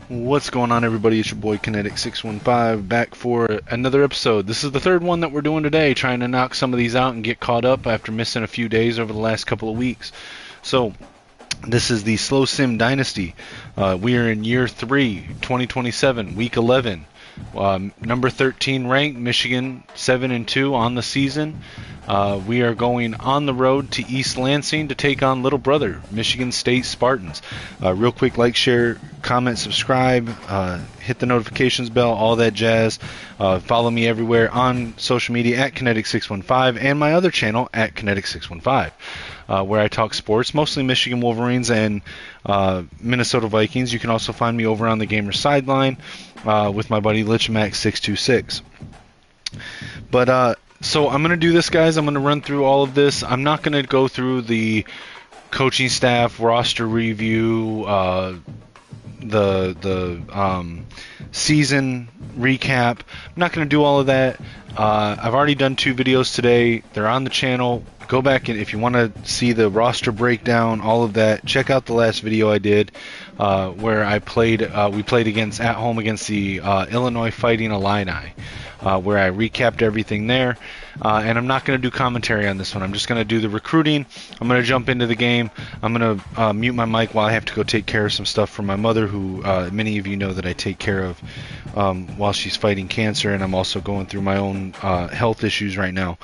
What's going on, everybody? It's your boy Kinetic615 back for another episode. This is the third one that we're doing today, trying to knock some of these out and get caught up after missing a few days over the last couple of weeks. So, this is the Slow Sim Dynasty. We are in year 3, 2027, week 11. Number 13 ranked, Michigan 7-2 on the season. We are going on the road to East Lansing to take on little brother, Michigan State Spartans. Real quick, like, share, comment, subscribe, hit the notifications bell, all that jazz. Follow me everywhere on social media at Kinetic615 and my other channel at Kinetic615. Where I talk sports, mostly Michigan Wolverines and Minnesota Vikings. You can also find me over on the Gamer Sideline with my buddy LichMax626. But so I'm going to do this, guys. I'm going to run through all of this. I'm not going to go through the coaching staff roster review, the season recap. I'm not going to do all of that. I've already done 2 videos today. They're on the channel. Go back, and if you want to see the roster breakdown, all of that, check out the last video I did where I played. We played at home against the Illinois Fighting Illini, where I recapped everything there. And I'm not going to do commentary on this one. I'm just going to do the recruiting. I'm going to jump into the game. I'm going to mute my mic while I have to go take care of some stuff for my mother, who many of you know that I take care of while she's fighting cancer, and I'm also going through my own health issues right now.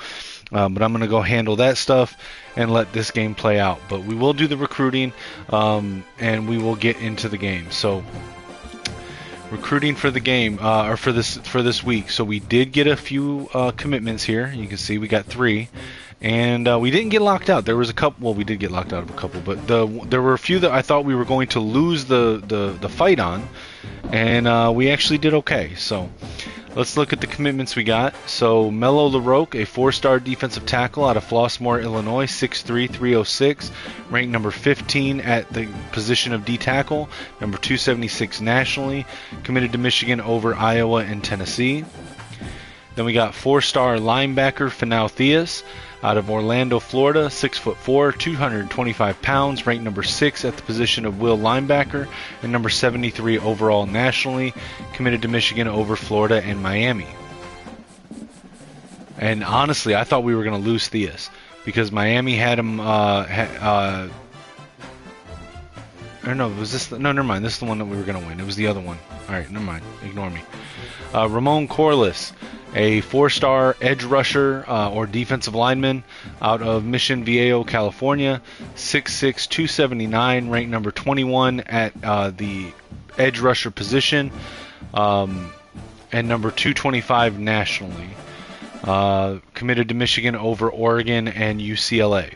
But I'm going to go handle that stuff and let this game play out. But we will do the recruiting, and we will get into the game. So, recruiting for the game, or for this week. So we did get a few commitments here. You can see we got 3. And we didn't get locked out. There was a couple. Well, we did get locked out of a couple, but there were a few that I thought we were going to lose the fight on, and we actually did okay. So let's look at the commitments we got. So Melo LaRoque, a 4-star defensive tackle out of Flossmoor, Illinois, 6'3", 306, ranked number 15 at the position of D tackle, number 276 nationally, committed to Michigan over Iowa and Tennessee. Then we got 4-star linebacker Finau Theus out of Orlando, Florida, 6'4", 225 pounds, ranked number 6 at the position of will linebacker, and number 73 overall nationally, committed to Michigan over Florida and Miami. And honestly, I thought we were going to lose Theus because Miami had him. Or no, was this? No, never mind. This is the one that we were going to win. It was the other one. All right, never mind. Ignore me. Ramon Corliss, a 4-star edge rusher or defensive lineman out of Mission Viejo, California, 6'6", 279, ranked number 21 at the edge rusher position, and number 225 nationally. Committed to Michigan over Oregon and UCLA.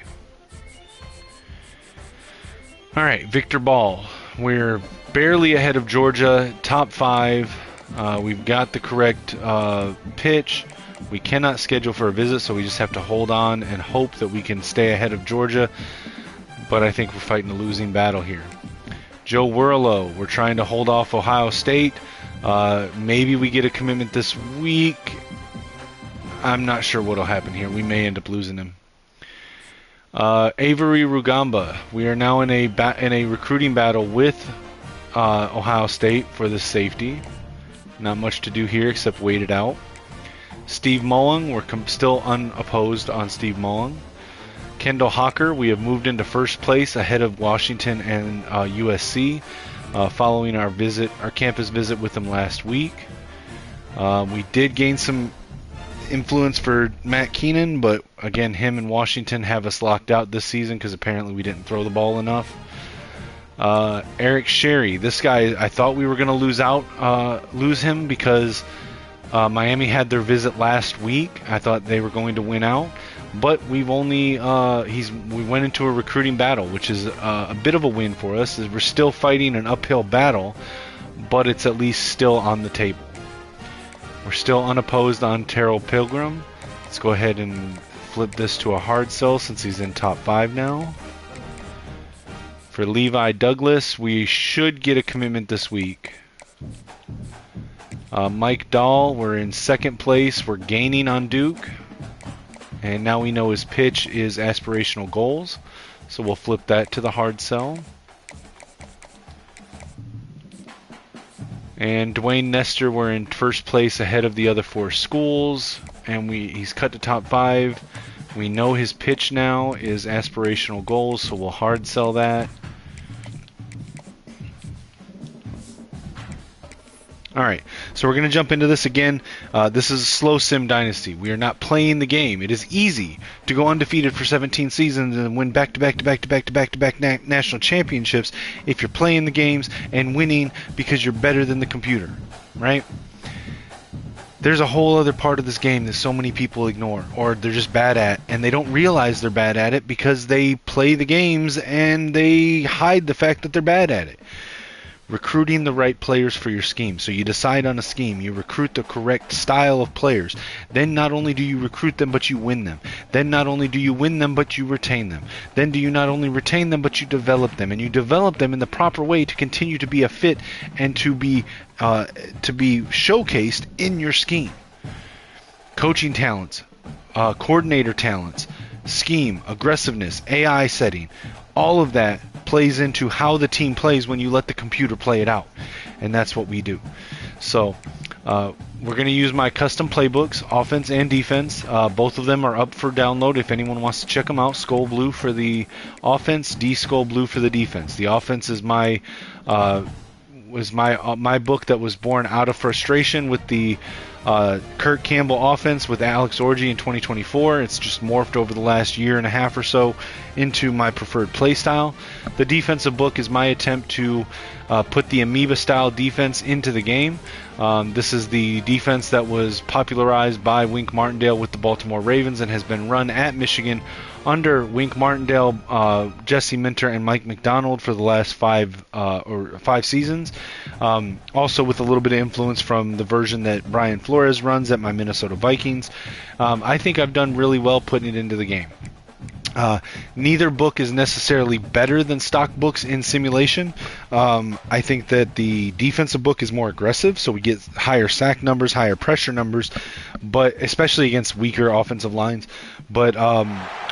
All right, Victor Ball. We're barely ahead of Georgia, top 5. We've got the correct pitch. We cannot schedule for a visit, so we just have to hold on and hope that we can stay ahead of Georgia. But I think we're fighting a losing battle here. Joe Werlo, we're trying to hold off Ohio State. Maybe we get a commitment this week. I'm not sure what will happen here. We may end up losing him. Avery Rugamba, we are now in a recruiting battle with Ohio State for the safety. Not much to do here except wait it out. Steve Mullen, we're still unopposed on Steve Mullen. Kendall Hawker, we have moved into first place ahead of Washington and USC, following our campus visit with them last week. We did gain some influence for Matt Keenan, but again, him and Washington have us locked out this season because apparently we didn't throw the ball enough. Eric Sherry, this guy, I thought we were going to lose him because Miami had their visit last week. I thought they were going to win out, but we've only we went into a recruiting battle, which is a bit of a win for us. We're still fighting an uphill battle, but it's at least still on the table. We're still unopposed on Terrell Pilgrim. Let's go ahead and flip this to a hard sell since he's in top 5 now. For Levi Douglas, we should get a commitment this week. Mike Dahl, we're in second place. We're gaining on Duke. And now we know his pitch is aspirational goals. So we'll flip that to the hard sell. And Dwayne Nestor, we're in first place ahead of the other 4 schools, and he's cut to top 5. We know his pitch now is aspirational goals, so we'll hard sell that. Alright, so we're going to jump into this again. This is a slow sim dynasty. We are not playing the game. It is easy to go undefeated for 17 seasons and win back-to-back national championships if you're playing the games and winning because you're better than the computer, right? There's a whole other part of this game that so many people ignore, or they're just bad at, and they don't realize they're bad at it because they play the games and they hide the fact that they're bad at it. Recruiting the right players for your scheme. So you decide on a scheme, you recruit the correct style of players. Then not only do you recruit them, but you win them. Then not only do you win them, but you retain them. Then do you not only retain them, but you develop them. And you develop them in the proper way to continue to be a fit and to be showcased in your scheme. Coaching talents, coordinator talents, scheme, aggressiveness, AI setting, all of that plays into how the team plays when you let the computer play it out. And that's what we do. So we're going to use my custom playbooks, offense and defense. Both of them are up for download if anyone wants to check them out. Skull Blue for the offense, D Skull Blue for the defense. The offense is my book that was born out of frustration with the Kurt Campbell offense with Alex Orji in 2024. It's just morphed over the last year and a half or so into my preferred play style. The defensive book is my attempt to put the amoeba style defense into the game. This is the defense that was popularized by Wink Martindale with the Baltimore Ravens and has been run at Michigan under Wink Martindale, Jesse Minter, and Mike McDonald for the last 5 seasons. Also with a little bit of influence from the version that Brian Flores runs at my Minnesota Vikings. I think I've done really well putting it into the game. Neither book is necessarily better than stock books in simulation. I think that the defensive book is more aggressive, so we get higher sack numbers, higher pressure numbers, but especially against weaker offensive lines. But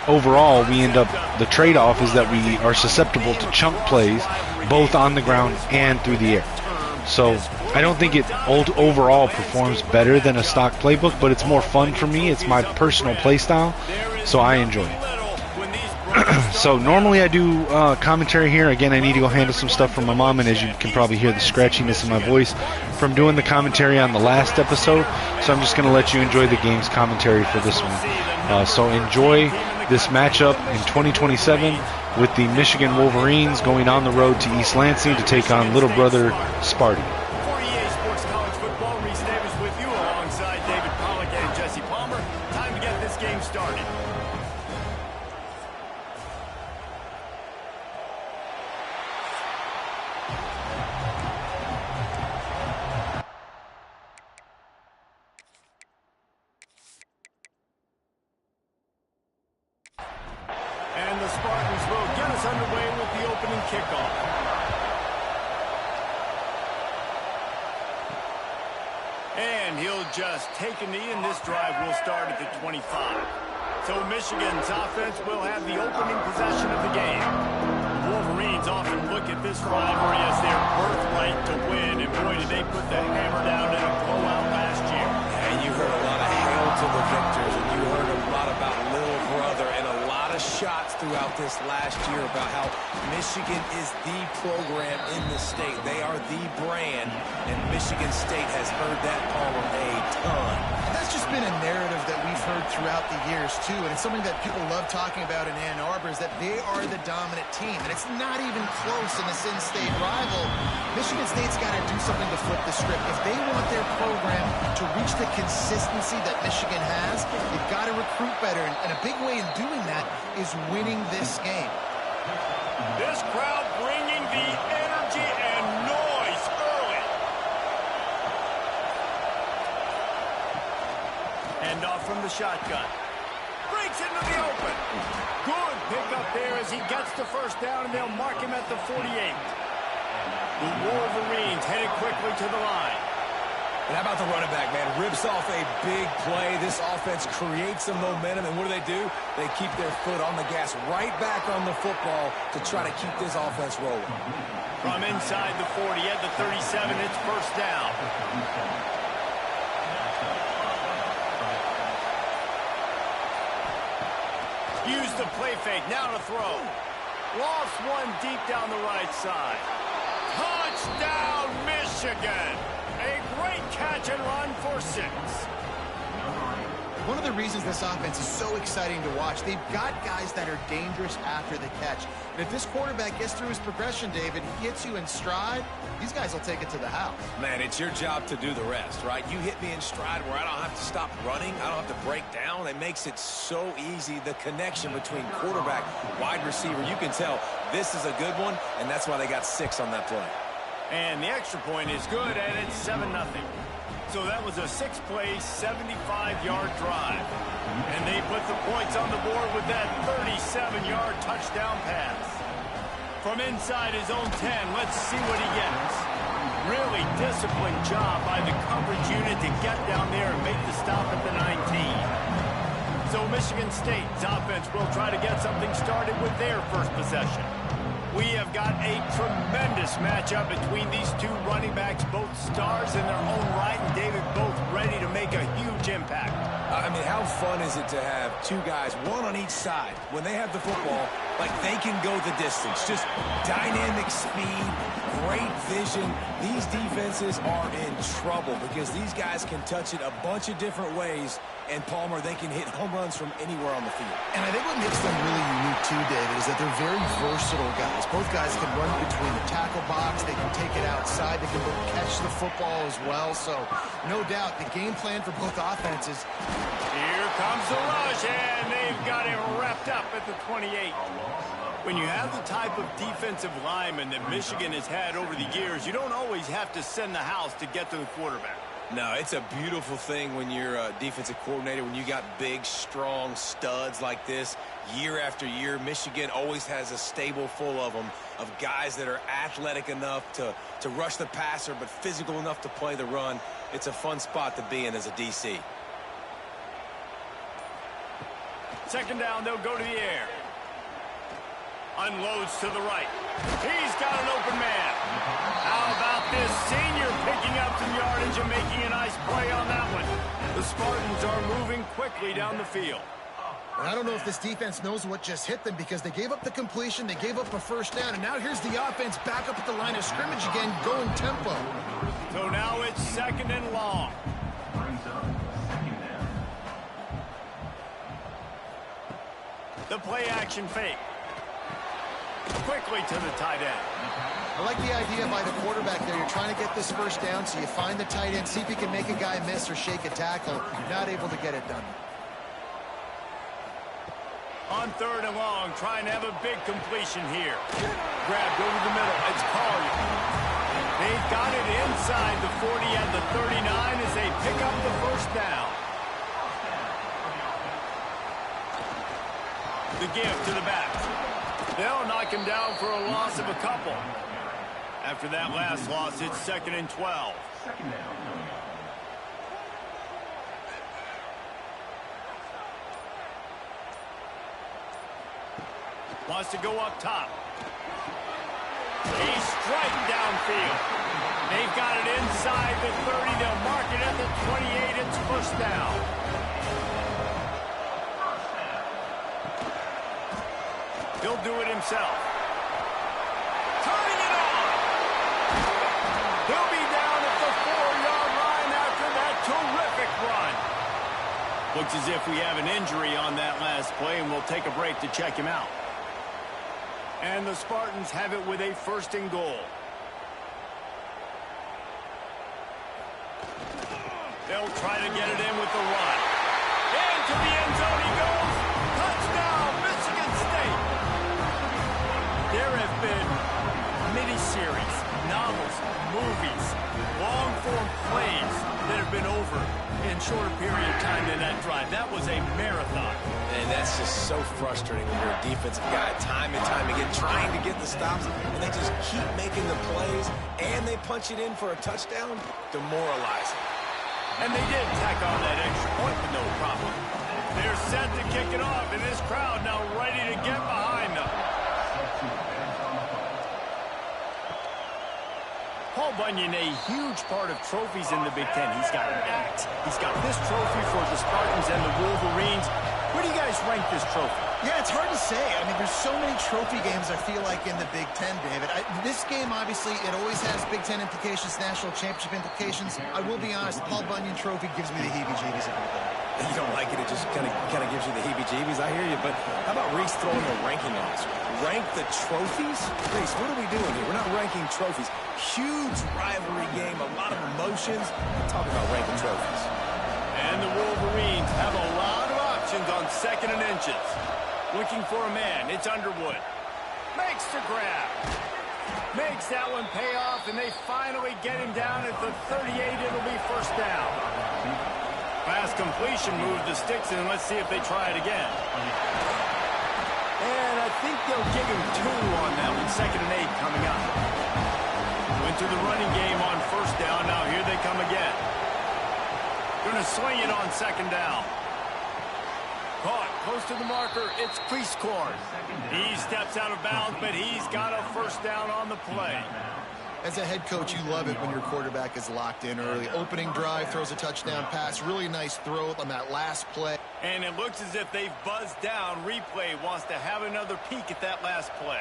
overall, we end up, the trade-off is that we are susceptible to chunk plays, both on the ground and through the air. So I don't think it overall performs better than a stock playbook, but it's more fun for me. It's my personal play style, so I enjoy it. So normally I do commentary here. Again, I need to go handle some stuff from my mom, and as you can probably hear the scratchiness in my voice from doing the commentary on the last episode. So I'm just going to let you enjoy the game's commentary for this one. So enjoy this matchup in 2027 with the Michigan Wolverines going on the road to East Lansing to take on little brother Sparty. For EA Sports College Football, Reese Davis with you alongside David Pollack and Jesse Palmer. Time to get this game started. And the Spartans will get us underway with the opening kickoff. And he'll just take a knee, and this drive will start at the 25. So Michigan's offense will have the opening possession of the game. The Wolverines often look at this rivalry as their birthright to win, and boy, did they put the hammer down in a blowout last year. And you heard a lot of hail to the victors, and you heard a lot about little brother and a lot of shots throughout this last year about how Michigan is the program in the state. They are the brand, and Michigan State has heard that Palmer a ton. That's just been a narrative that we've heard throughout the years, too, and it's something that people love talking about in Ann Arbor is that they are the dominant team, and it's not even close in this in-state rival. Michigan State's got to do something to flip the script. If they want their program to reach the consistency that Michigan has, they've got to recruit better, and a big way in doing that is winning this game. This crowd bringing the energy and noise early. Hand off from the shotgun. Breaks into the open. Good pickup there as he gets the first down, and they'll mark him at the 48. The Wolverines headed quickly to the line. And how about the running back, man? Rips off a big play. This offense creates some momentum, and what do? They keep their foot on the gas, right back on the football to try to keep this offense rolling. From inside the 40 at the 37, it's first down. Use the play fake, now to throw. Lost one deep down the right side. Touchdown, Michigan! A great catch and run for 6. One of the reasons this offense is so exciting to watch, they've got guys that are dangerous after the catch. And if this quarterback gets through his progression, David, he hits you in stride, these guys will take it to the house. Man, it's your job to do the rest, right? You hit me in stride where I don't have to stop running. I don't have to break down. It makes it so easy. The connection between quarterback, wide receiver, you can tell this is a good one, and that's why they got 6 on that play. And the extra point is good, and it's 7-0. So that was a 6-play, 75-yard drive. And they put the points on the board with that 37-yard touchdown pass. From inside his own 10, let's see what he gets. Really disciplined job by the coverage unit to get down there and make the stop at the 19. So Michigan State's offense will try to get something started with their first possession. We have got a tremendous matchup between these two running backs, both stars in their own right, and David, both ready to make a huge impact. I mean, how fun is it to have two guys, one on each side, when they have the football, like they can go the distance. Just dynamic speed, great vision. These defenses are in trouble because these guys can touch it a bunch of different ways. And Palmer, they can hit home runs from anywhere on the field. And I think what makes them really unique too, David, is that they're very versatile guys. Both guys can run between the tackle box. They can take it outside. They can catch the football as well. So, no doubt, the game plan for both offenses. Here comes the rush, and they've got it wrapped up at the 28. When you have the type of defensive lineman that Michigan has had over the years, you don't always have to send the house to get to the quarterback. No, it's a beautiful thing when you're a defensive coordinator, when you got big, strong studs like this. Year after year, Michigan always has a stable full of them, of guys that are athletic enough to rush the passer, but physical enough to play the run. It's a fun spot to be in as a DC. Second down, they'll go to the air. Unloads to the right. He's got an open man. How about this senior picking up some yardage and making a nice play on that one? The Spartans are moving quickly down the field. And I don't know if this defense knows what just hit them because they gave up the completion, they gave up a first down, and now here's the offense back up at the line of scrimmage again, going tempo. So now it's second and long. The play action fake. Quickly to the tight end. I like the idea by the quarterback there. You're trying to get this first down, so you find the tight end, see if you can make a guy miss or shake a tackle. You're not able to get it done. On third and long, trying to have a big completion here. Grabbed over the middle. It's Collier. They've got it inside the 40 and the 39 as they pick up the first down. The give to the back. They'll knock him down for a loss of a couple. After that last loss, it's second and 12. Wants to go up top. He's striking downfield. They've got it inside the 30. They'll mark it at the 28. It's first down. He'll do it himself. Turning it on. He'll be down at the 4-yard line after that terrific run. Looks as if we have an injury on that last play, and we'll take a break to check him out. And the Spartans have it with a first and goal. They'll try to get it in with the run. Into the end zone he goes. Touchdown, Michigan State. There have been miniseries, novels, movies, long-form plays that have been over in shorter period of time than that drive. That was a marathon. And that's just so frustrating when you're a defensive guy, time and time again, trying to get the stops, and they just keep making the plays, and they punch it in for a touchdown. Demoralizing. And they did tack on that extra point with no problem. They're set to kick it off, and this crowd now ready to get behind them. Paul Bunyan, a huge part of trophies in the Big Ten. He's got an axe. He's got this trophy for the Spartans and the Wolverines. Where do you guys rank this trophy? Yeah, it's hard to say. I mean, there's so many trophy games, I feel like, in the Big Ten, David. This game, obviously, it always has Big Ten implications, national championship implications. I will be honest, the Paul Bunyan trophy gives me the heebie-jeebies every day. You don't like it, it just kind of gives you the heebie-jeebies. I hear you, but how about Reese throwing a ranking on us? Rank the trophies? Reese, what are we doing here? We're not ranking trophies. Huge rivalry game, a lot of emotions. We're talking about ranking trophies. And the Wolverines have a lot of options on 2nd and inches. Looking for a man, it's Underwood. Makes the grab. Makes that one pay off, and they finally get him down at the 38. It'll be first down. Fast completion move the sticks, and let's see if they try it again. And I think they'll give him 2 on that one. 2nd and 8 coming up. Went to the running game on first down. Now here they come again. Going to swing it on 2nd down. Caught close to the marker. It's Priestcorn. He steps out of bounds, but he's got a first down on the play. As a head coach, you love it when your quarterback is locked in early. Opening drive, throws a touchdown pass. Really nice throw on that last play. And it looks as if they've buzzed down. Replay wants to have another peek at that last play.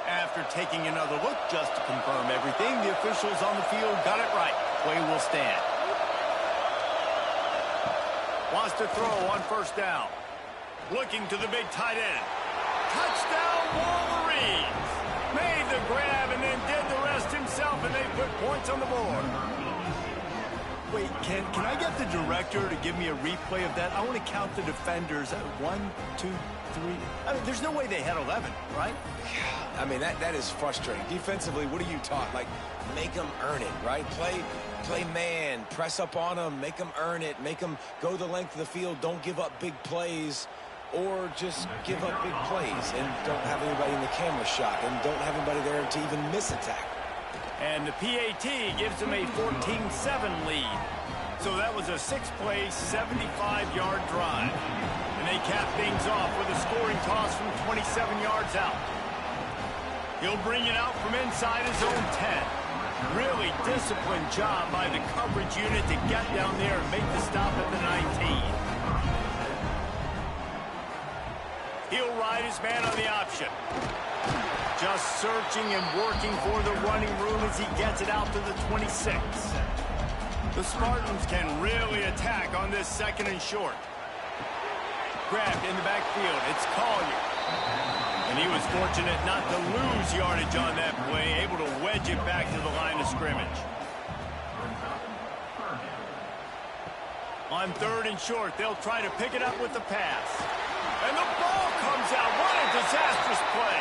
After taking another look just to confirm everything, the officials on the field got it right. Play will stand. Wants to throw on first down. Looking to the big tight end. Touchdown Wolverines! Made the grab and then did the rest himself, and they put points on the board. Wait, can I get the director to give me a replay of that? I want to count the defenders. 1, 2, 3. I mean, there's no way they had 11, right? I mean, that is frustrating. Defensively, what are you taught? Like, make them earn it, right? Play man, press up on them, make them earn it, make them go the length of the field, don't give up big plays, or just give up big plays and don't have anybody in the camera shot and don't have anybody there to even miss a tackle. And the PAT gives them a 14-7 lead. So that was a 6-play, 75-yard drive. And they cap things off with a scoring toss from 27 yards out. He'll bring it out from inside his own 10. Really disciplined job by the coverage unit to get down there and make the stop at the 19. He'll ride his man on the option. Just searching and working for the running room as he gets it out to the 26. The Spartans can really attack on this 2nd and short. Grabbed in the backfield. It's Collier. And he was fortunate not to lose yardage on that play, able to wedge it back to the line of scrimmage. On 3rd and short, they'll try to pick it up with the pass. And the ball comes out. What a disastrous play.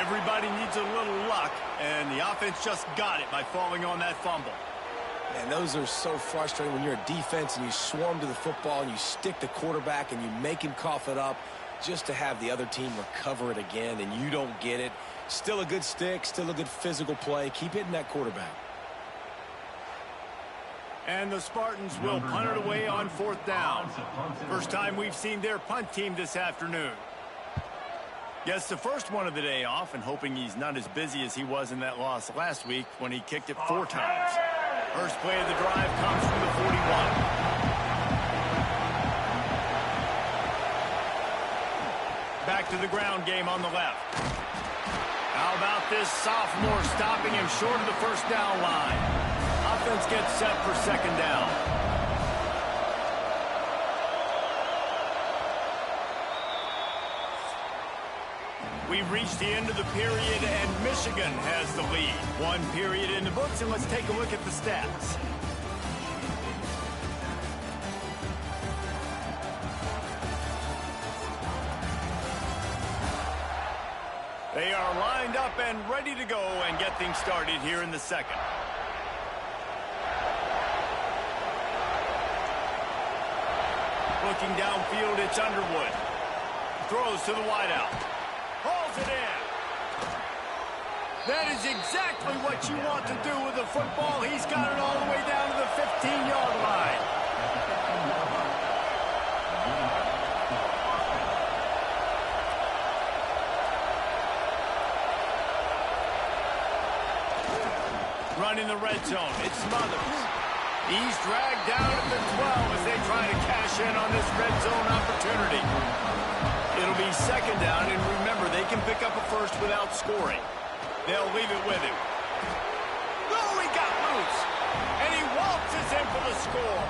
Everybody needs a little luck, and the offense just got it by falling on that fumble. And those are so frustrating when you're a defense and you swarm to the football and you stick the quarterback and you make him cough it up just to have the other team recover it again and you don't get it. Still a good stick, still a good physical play. Keep hitting that quarterback. And the Spartans will punt it away on 4th down. First time we've seen their punt team this afternoon. Gets the first one of the day off and hoping he's not as busy as he was in that loss last week when he kicked it 4 times. First play of the drive comes from the 41. Back to the ground game on the left. How about this sophomore stopping him short of the first down line? Offense gets set for 2nd down. We've reached the end of the period, and Michigan has the lead. 1 period in the books, and let's take a look at the stats. They are lined up and ready to go and get things started here in the 2nd. Looking downfield, it's Underwood. Throws to the wideout. Hauls it in. That is exactly what you want to do with the football. He's got it all the way down to the 15-yard line. Running the red zone, it's Smothers. He's dragged down at the 12 as they try to cash in on this red zone opportunity. It'll be second down, and remember, they can pick up a first without scoring. They'll leave it with him. Oh, he got loose, and he waltzes in for the score.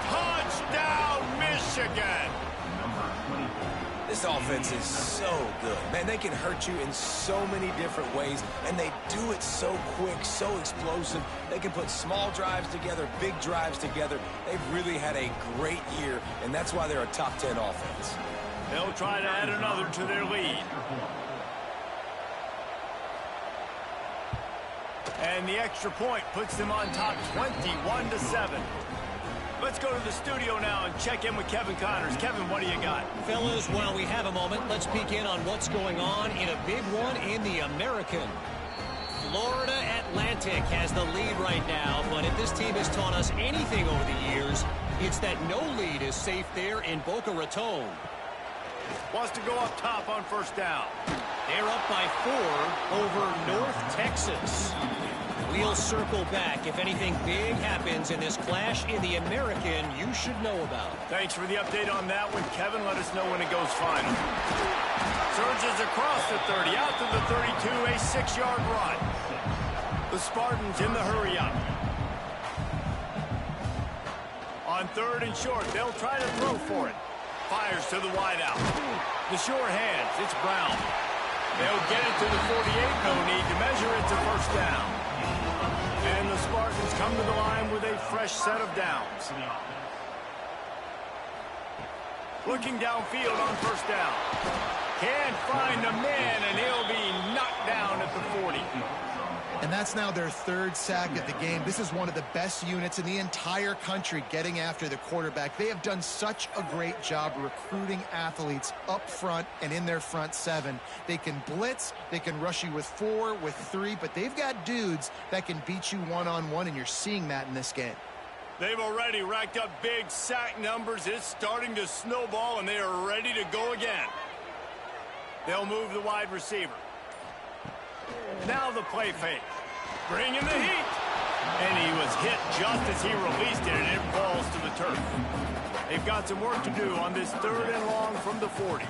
Touchdown, Michigan! This offense is so good. Man, they can hurt you in so many different ways, and they do it so quick, so explosive. They can put small drives together, big drives together. They've really had a great year, and that's why they're a top 10 offense. They'll try to add another to their lead. And the extra point puts them on top 21-7. Let's go to the studio now and check in with Kevin Connors. Kevin, what do you got? Fellas, while we have a moment, let's peek in on what's going on in a big one in the American. Florida Atlantic has the lead right now, but if this team has taught us anything over the years, it's that no lead is safe there in Boca Raton. Wants to go up top on first down. They're up by 4 over North Texas. We'll circle back. If anything big happens in this clash in the American, you should know about. Thanks for the update on that one, Kevin. Let us know when it goes final. Surges across the 30, out to the 32, a 6-yard run. The Spartans in the hurry-up. On third and short, they'll try to throw for it. Fires to the wideout. The sure hands, it's Brown. They'll get it to the 48, no need to measure it to first down. And the Spartans come to the line with a fresh set of downs. Looking downfield on first down. Can't find a man, and he'll be knocked down at the 40. And that's now their third sack of the game. This is one of the best units in the entire country getting after the quarterback. They have done such a great job recruiting athletes up front and in their front 7. They can blitz, they can rush you with 4, with 3, but they've got dudes that can beat you one-on-one, and you're seeing that in this game. They've already racked up big sack numbers. It's starting to snowball, and they are ready to go again. They'll move the wide receiver. Now the play fake. Bringing the heat. And he was hit just as he released it, and it falls to the turf. They've got some work to do on this third and long from the 40.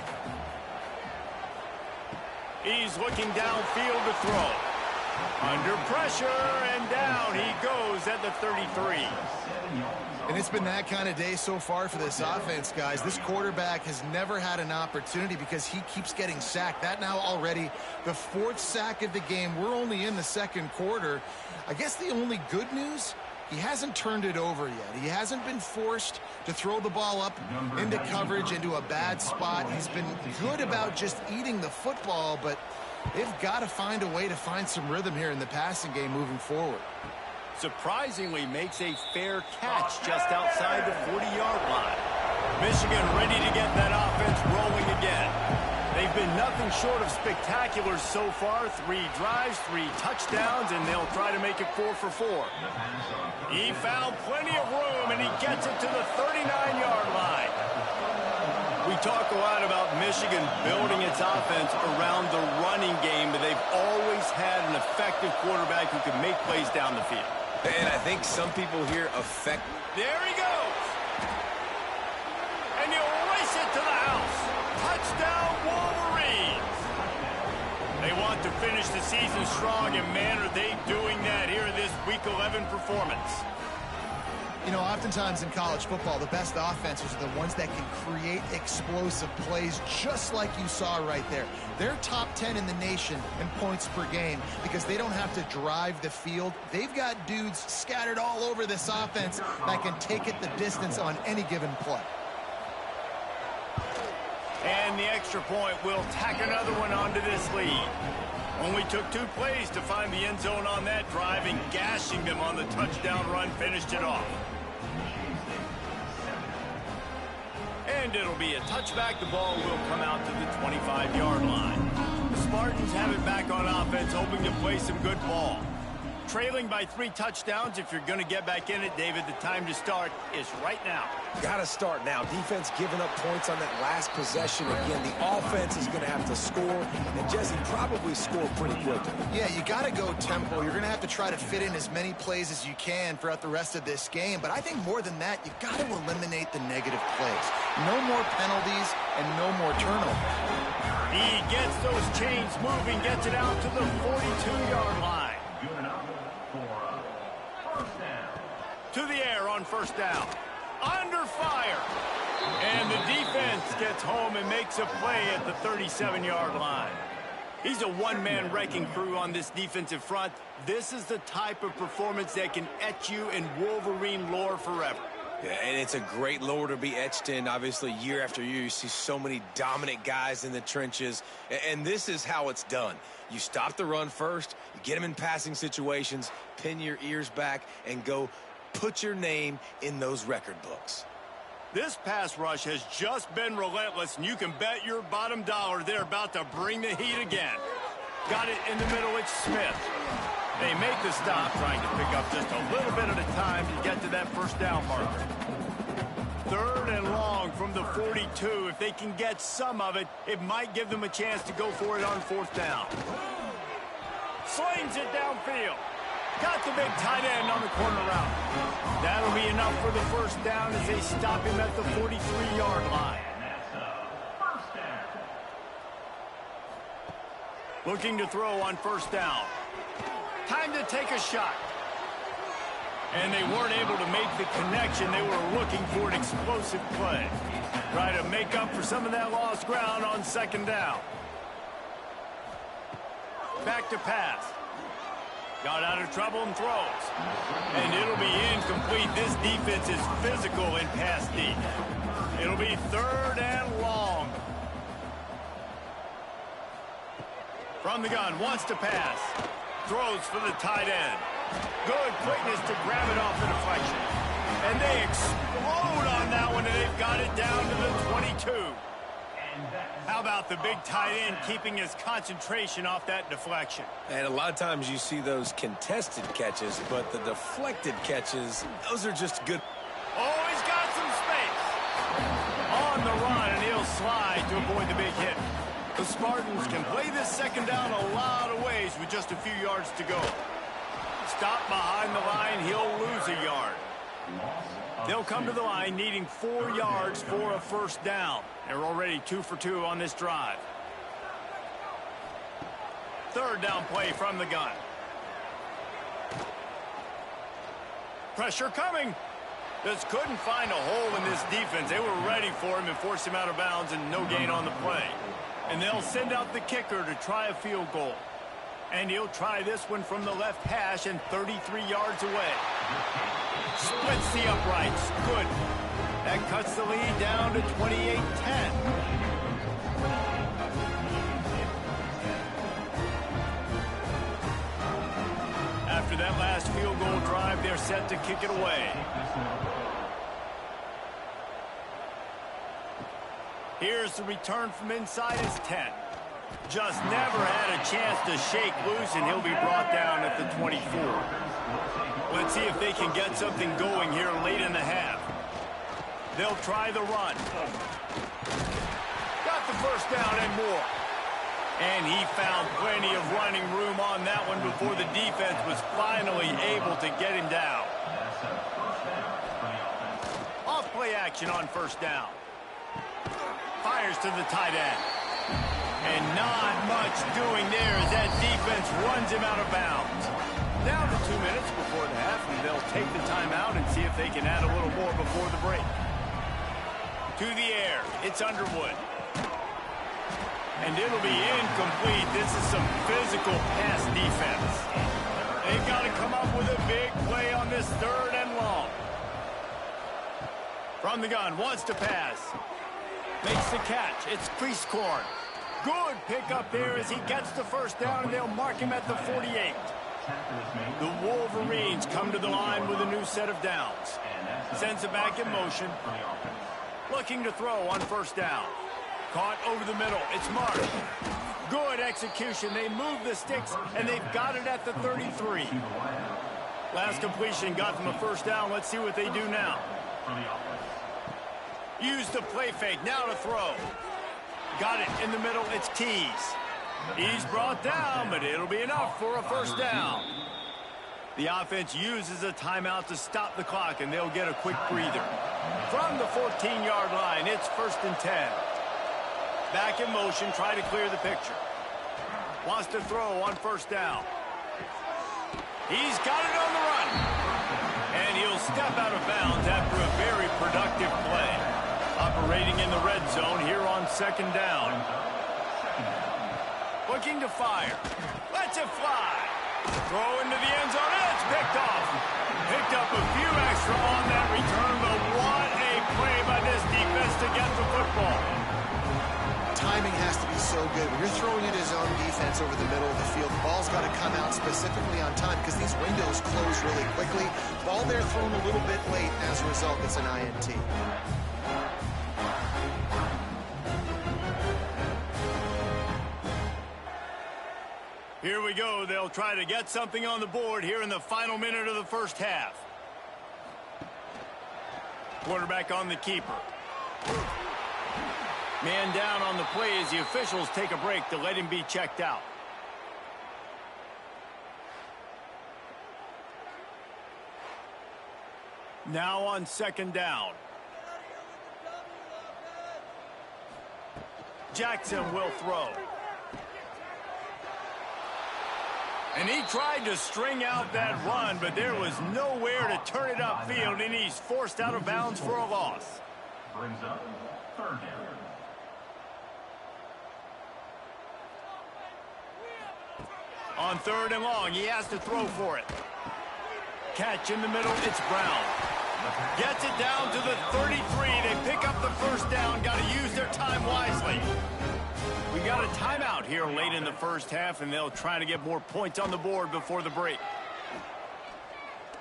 He's looking downfield to throw. Under pressure, and down he goes at the 33. And it's been that kind of day so far for this offense, guys. This quarterback has never had an opportunity because he keeps getting sacked. That now already the 4th sack of the game. We're only in the second quarter. I guess the only good news, he hasn't turned it over yet. He hasn't been forced to throw the ball up into coverage, into a bad spot. He's been good about just eating the football, but they've got to find a way to find some rhythm here in the passing game moving forward. Surprisingly makes a fair catch just outside the 40-yard line. Michigan ready to get that offense rolling again. They've been nothing short of spectacular so far. 3 drives, 3 touchdowns, and they'll try to make it 4 for 4. He found plenty of room, and he gets it to the 39-yard line. We talk a lot about Michigan building its offense around the running game, but they've always had an effective quarterback who can make plays down the field. And I think some people here affect. There he goes. And he'll race it to the house. Touchdown, Wolverines. They want to finish the season strong, and man, are they doing that here in this Week 11 performance. You know, oftentimes in college football, the best offenses are the ones that can create explosive plays, just like you saw right there. They're top 10 in the nation in points per game because they don't have to drive the field. They've got dudes scattered all over this offense that can take it the distance on any given play. And the extra point will tack another one onto this lead. Only took 2 plays to find the end zone on that drive, and gashing them on the touchdown run finished it off. And it'll be a touchback. The ball will come out to the 25-yard line. The Spartans have it back on offense, hoping to play some good ball. Trailing by 3 touchdowns. If you're going to get back in it, David, the time to start is right now. Got to start now. Defense giving up points on that last possession. Again, the offense is going to have to score, and Jesse probably score pretty quickly. Yeah, you got to go tempo. You're going to have to try to fit in as many plays as you can throughout the rest of this game. But I think more than that, you've got to eliminate the negative plays. No more penalties and no more turnovers. He gets those chains moving, gets it out to the 42-yard line. To the air on first down. Under fire. And the defense gets home and makes a play at the 37-yard line. He's a one-man wrecking crew on this defensive front. This is the type of performance that can etch you in Wolverine lore forever. Yeah, and it's a great lore to be etched in. Obviously, year after year, you see so many dominant guys in the trenches. And this is how it's done. You stop the run first, you get them in passing situations, pin your ears back, and go put your name in those record books. This pass rush has just been relentless, and you can bet your bottom dollar they're about to bring the heat again. Got it in the middle, it's Smith. They make the stop, trying to pick up just a little bit at a time to get to that first down marker. 3rd and long from the 42. If they can get some of it, it might give them a chance to go for it on 4th down. Slings it downfield. Got the big tight end on the corner route. That'll be enough for the first down as they stop him at the 43-yard line. Looking to throw on first down. Time to take a shot. And they weren't able to make the connection. They were looking for an explosive play. Try to make up for some of that lost ground on 2nd down. Back to pass. Got out of trouble and throws. And it'll be incomplete. This defense is physical in pass deep. It'll be 3rd and long. From the gun, wants to pass. Throws for the tight end. Good quickness to grab it off the deflection. And they explode on that one, and they've got it down to the 22. How about the big tight end keeping his concentration off that deflection? And a lot of times you see those contested catches, but the deflected catches, those are just good. Oh, he's got some space. On the run, and he'll slide to avoid the big hit. The Spartans can play this 2nd down a lot of ways with just a few yards to go. Stop behind the line, he'll lose a yard. They'll come to the line needing 4 yards for a 1st down. They're already 2 for 2 on this drive. 3rd down play from the gun. Pressure coming. Just couldn't find a hole in this defense. They were ready for him and forced him out of bounds, and no gain on the play. And they'll send out the kicker to try a field goal. And he'll try this one from the left hash and 33 yards away. Splits the uprights. Good. That cuts the lead down to 28-10. After that last field goal drive, they're set to kick it away. Here's the return from inside his 10. Just never had a chance to shake loose, and he'll be brought down at the 24. Let's see if they can get something going here late in the half. They'll try the run. Got the first down and more. And he found plenty of running room on that one before the defense was finally able to get him down. Off play action on first down. Fires to the tight end. And not much doing there as that defense runs him out of bounds. Down to 2 minutes before the half, and they'll take the timeout and see if they can add a little more before the break. To the air, it's Underwood. And it'll be incomplete. This is some physical pass defense. They've got to come up with a big play on this 3rd and long. From the gun, wants to pass. Makes the catch. It's Priestcorn. Good pickup there as he gets the first down, and they'll mark him at the 48. The Wolverines come to the line with a new set of downs. Sends it back in motion. Looking to throw on first down. Caught over the middle. It's Mark. Good execution. They move the sticks, and they've got it at the 33. Last completion got them a first down. Let's see what they do now. Use the play fake. Now to throw. Got it in the middle. It's Keys. He's brought down, but it'll be enough for a first down. The offense uses a timeout to stop the clock, and they'll get a quick breather. From the 14-yard line, it's 1st and 10. Back in motion, try to clear the picture. Wants to throw on first down. He's got it on the run. And he'll step out of bounds after a very productive play. Operating in the red zone here on 2nd down. Looking to fire. Lets it fly. Throw into the end zone, and it's picked off. Picked up a few extra on that return, but what a play by this defense to get the football. Timing has to be so good. When you're throwing it as own defense over the middle of the field, the ball's got to come out specifically on time because these windows close really quickly. Ball there thrown a little bit late, and as a result, it's an INT. Here we go. They'll try to get something on the board here in the final minute of the first half. Quarterback on the keeper. Man down on the play as the officials take a break to let him be checked out. Now on 2nd down. Jackson will throw. And he tried to string out that run, but there was nowhere to turn it upfield, and he's forced out of bounds for a loss. Brings up 3rd down. On 3rd and long, he has to throw for it. Catch in the middle, it's Brown. Gets it down to the 33. They pick up the first down, got to use their time wisely. We got a timeout here late in the first half, and they'll try to get more points on the board before the break.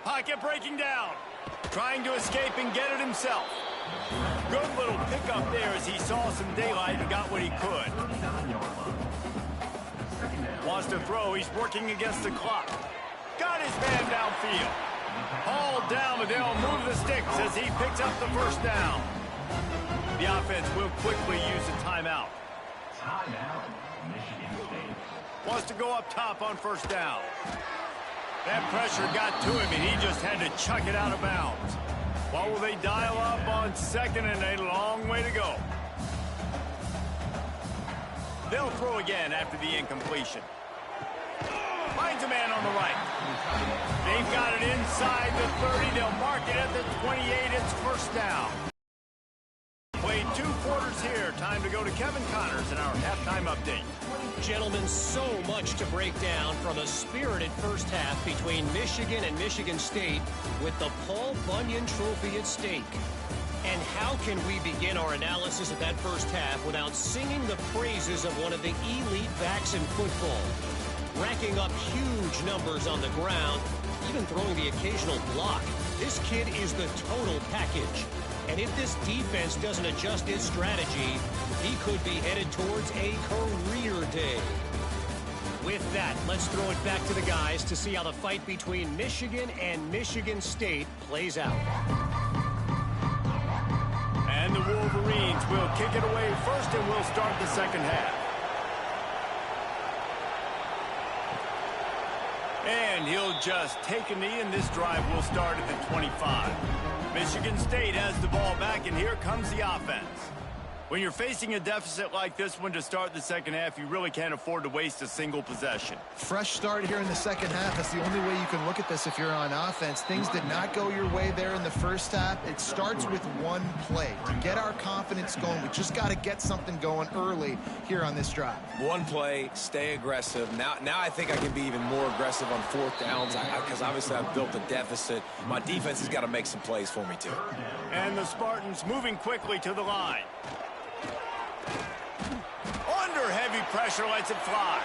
Pocket breaking down. Trying to escape and get it himself. Good little pickup there as he saw some daylight and got what he could. Wants to throw. He's working against the clock. Got his man downfield. Hauled down, but they'll move the sticks as he picks up the first down. The offense will quickly use a timeout. Timeout, Michigan State. Wants to go up top on first down. That pressure got to him, and he just had to chuck it out of bounds. What will they dial up on 2nd and a long way to go? They'll throw again after the incompletion. Finds a man on the right. They've got it inside the 30. They'll mark it at the 28. It's first down. Played 2 quarters here. Time to go to Kevin Connors in our halftime update. Gentlemen, so much to break down from a spirited first half between Michigan and Michigan State with the Paul Bunyan Trophy at stake. And how can we begin our analysis of that first half without singing the praises of one of the elite backs in football? Racking up huge numbers on the ground, even throwing the occasional block. This kid is the total package. And if this defense doesn't adjust its strategy, he could be headed towards a career day. With that, let's throw it back to the guys to see how the fight between Michigan and Michigan State plays out. And the Wolverines will kick it away first, and we'll start the second half. And he'll just take a knee, and this drive will start at the 25. Michigan State has the ball back, and here comes the offense. When you're facing a deficit like this one to start the second half, you really can't afford to waste a single possession. Fresh start here in the second half. That's the only way you can look at this if you're on offense. Things did not go your way there in the first half. It starts with one play. To get our confidence going, we just got to get something going early here on this drive. One play, stay aggressive. Now I think I can be even more aggressive on 4th downs because obviously I've built a deficit. My defense has got to make some plays for me too. And the Spartans moving quickly to the line. Under heavy pressure, lets it fly.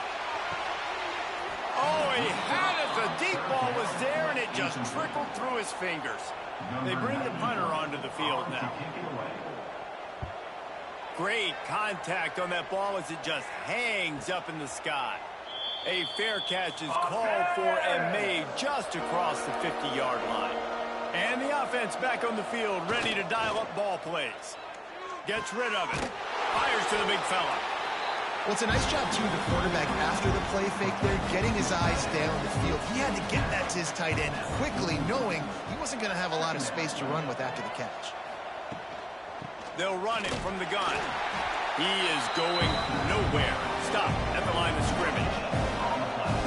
Oh, he had it. The deep ball was there, and it just trickled through his fingers. They bring the punter onto the field now. Great contact on that ball as it just hangs up in the sky. A fair catch is called for and made just across the 50-yard line. And the offense back on the field, ready to dial up ball plays. Gets rid of it. Fires to the big fella. Well, it's a nice job, too, the quarterback after the play fake there, getting his eyes down the field. He had to get that to his tight end quickly, knowing he wasn't going to have a lot of space to run with after the catch. They'll run it from the gun. He is going nowhere. Stop at the line of scrimmage.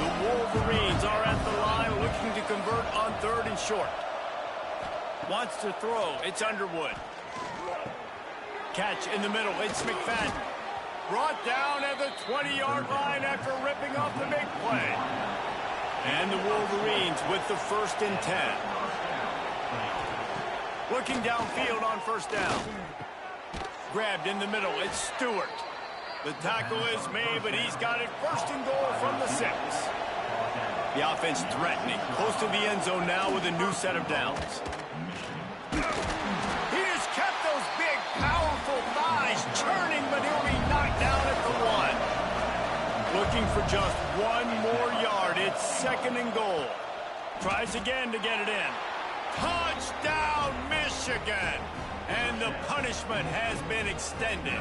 The Wolverines are at the line looking to convert on 3rd and short. Wants to throw. It's Underwood. Catch in the middle. It's McFadden. Brought down at the 20-yard line after ripping off the big play. And the Wolverines with the 1st and 10. Looking downfield on 1st down. Grabbed in the middle. It's Stewart. The tackle is made, but he's got it 1st and goal from the 6. The offense threatening. Close to the end zone now with a new set of downs. He just kept those big, powerful thighs churning, but he'll be knocked down at the 1. Looking for just 1 more yard. It's 2nd and goal. Tries again to get it in. Touchdown, Michigan! And the punishment has been extended.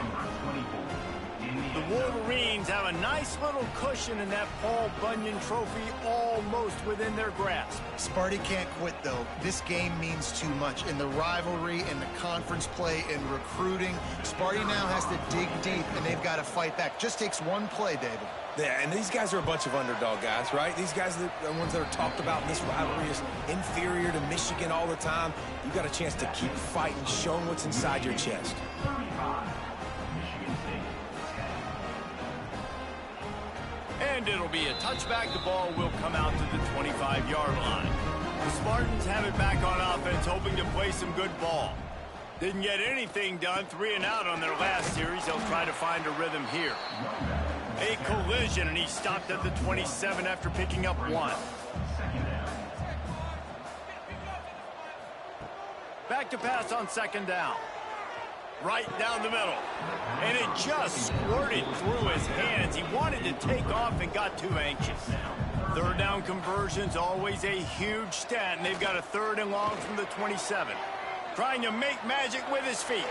The Wolverines have a nice little cushion in that Paul Bunyan trophy almost within their grasp. Sparty can't quit, though. This game means too much. In the rivalry, in the conference play, in recruiting, Sparty now has to dig deep, and they've got to fight back. Just takes one play, David. Yeah, and these guys are a bunch of underdog guys, right? These guys are the ones that are talked about in this rivalry as inferior to Michigan all the time. You've got a chance to keep fighting, showing what's inside your chest. And it'll be a touchback. The ball will come out to the 25-yard line. The Spartans have it back on offense, hoping to play some good ball. Didn't get anything done, 3 and out on their last series. They'll try to find a rhythm here. A collision, and he stopped at the 27 after picking up 1. Back to pass on 2nd down. Right down the middle. And it just squirted through his hands. He wanted to take off and got too anxious. 3rd down conversion's always a huge stat, and they've got a 3rd and long from the 27. Trying to make magic with his feet.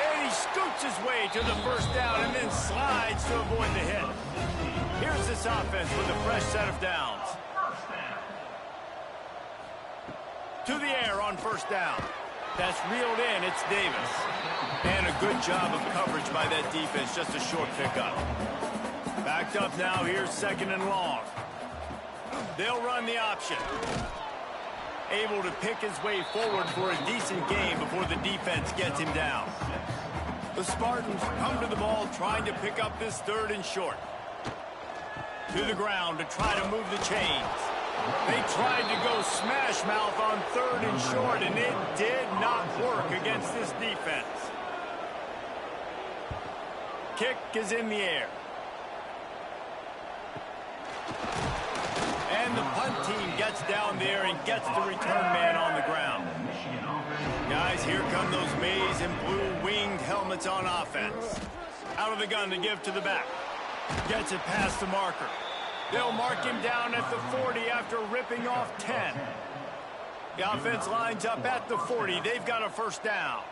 And he scoots his way to the 1st down and then slides to avoid the hit. Here's this offense with a fresh set of downs. To the air on 1st down. That's reeled in. It's Davis. And a good job of coverage by that defense. Just a short pickup. Backed up now. Here's 2nd and long. They'll run the option. Able to pick his way forward for a decent gain before the defense gets him down. The Spartans come to the ball trying to pick up this 3rd and short. To the ground to try to move the chains. They tried to go smash mouth on 3rd and short, and it did not work against this defense. Kick is in the air. And the punt team gets down there and gets the return man on the ground. Guys, here come those maize and blue winged helmets on offense. Out of the gun to give to the back. Gets it past the marker. They'll mark him down at the 40 after ripping off 10. The offense lines up at the 40. They've got a 1st down.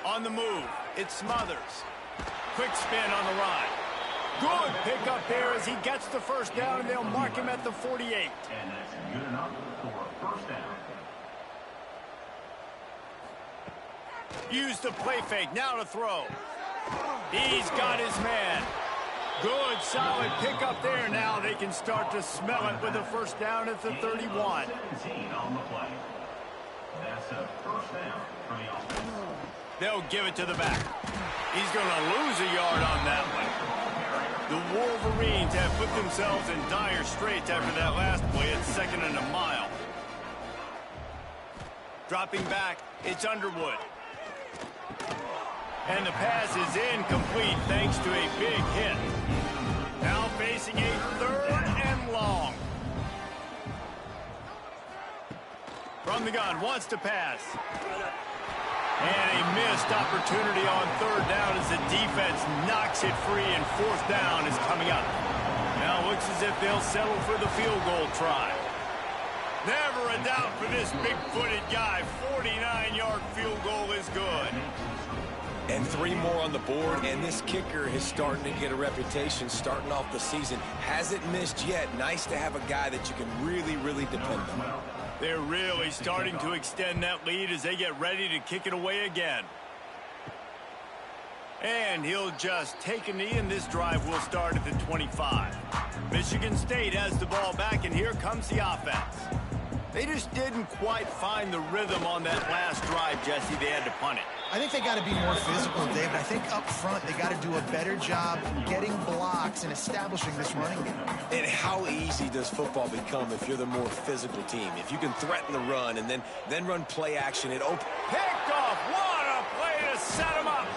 On the move, it's Smothers. Quick spin on the line. Good pick up there as he gets the 1st down, and they'll mark him at the 48. And that's good enough for a 1st down. Use the play fake, now to throw. He's got his man. Good, solid pick up there. Now they can start to smell it with a 1st down at the 31. 17 on the play. That's a 1st down for the offense. They'll give it to the back. He's going to lose a yard on that one. The Wolverines have put themselves in dire straits after that last play. It's 2nd and a mile. Dropping back, it's Underwood. And the pass is incomplete thanks to a big hit. Now facing a 3rd and long. From the gun, wants to pass. And a missed opportunity on third down as the defense knocks it free, and fourth down is coming up. Now it looks as if they'll settle for the field goal try. Never a doubt for this big-footed guy. 49-yard field goal is good. And 3 more on the board, and this kicker is starting to get a reputation starting off the season. Hasn't missed yet. Nice to have a guy that you can really, really depend on. They're really starting to extend that lead as they get ready to kick it away again. And he'll just take a knee, and this drive will start at the 25. Michigan State has the ball back, and here comes the offense. They just didn't quite find the rhythm on that last drive, Jesse. They had to punt it. I think they got to be more physical, David. I think up front they got to do a better job getting blocks and establishing this running game. And how easy does football become if you're the more physical team? If you can threaten the run and then run play action and open. Picked off. What a play to set him up.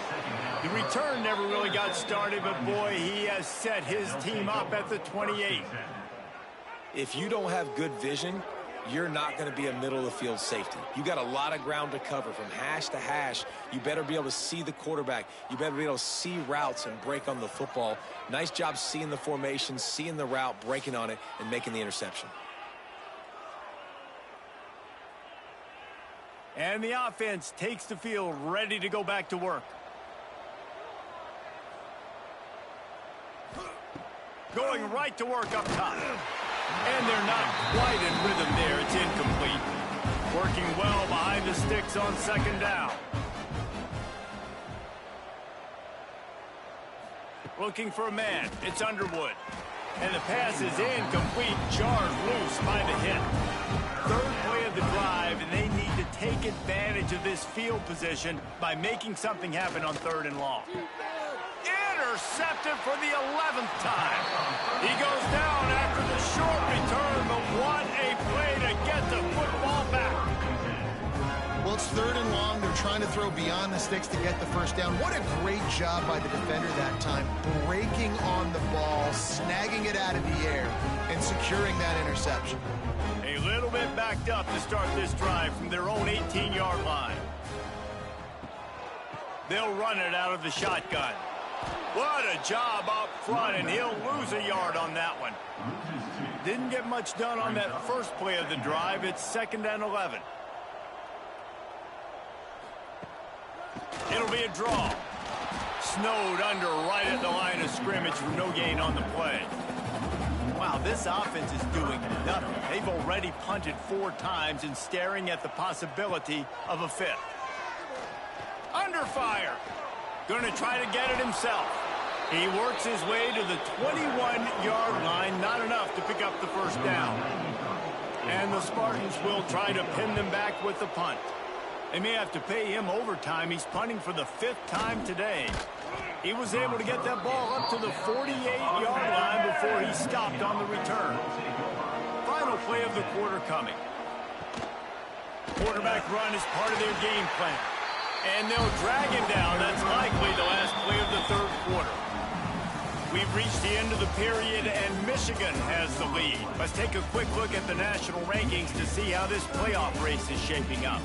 The return never really got started, but boy, he has set his team up at the 28. If you don't have good vision, you're not going to be a middle-of-the-field safety. You got a lot of ground to cover from hash to hash. You better be able to see the quarterback. You better be able to see routes and break on the football. Nice job seeing the formation, seeing the route, breaking on it, and making the interception. And the offense takes the field, ready to go back to work. Going right to work up top. And they're not quite in rhythm there. It's incomplete. Working well behind the sticks on second down. Looking for a man. It's Underwood. And the pass is incomplete. Jarred loose by the hit. Third play of the drive, and they need to take advantage of this field position by making something happen on third and long. Intercepted for the 11th time. He goes down after the short return, but what a play to get the football back. Well, it's third and long. They're trying to throw beyond the sticks to get the first down. What a great job by the defender that time, breaking on the ball, snagging it out of the air, and securing that interception. A little bit backed up to start this drive from their own 18-yard line. They'll run it out of the shotgun. What a job up front, and he'll lose a yard on that one. Didn't get much done on that first play of the drive. It's 2nd and 11. It'll be a draw. Snowed under right at the line of scrimmage for no gain on the play. Wow, this offense is doing nothing. They've already punted 4 times and staring at the possibility of a 5th. Under fire. Going to try to get it himself. He works his way to the 21-yard line. Not enough to pick up the first down. And the Spartans will try to pin them back with the punt. They may have to pay him overtime. He's punting for the 5th time today. He was able to get that ball up to the 48-yard line before he stopped on the return. Final play of the quarter coming. Quarterback run is part of their game plan. And they'll drag him down. That's likely the last play of the third quarter. We've reached the end of the period, and Michigan has the lead. Let's take a quick look at the national rankings to see how this playoff race is shaping up.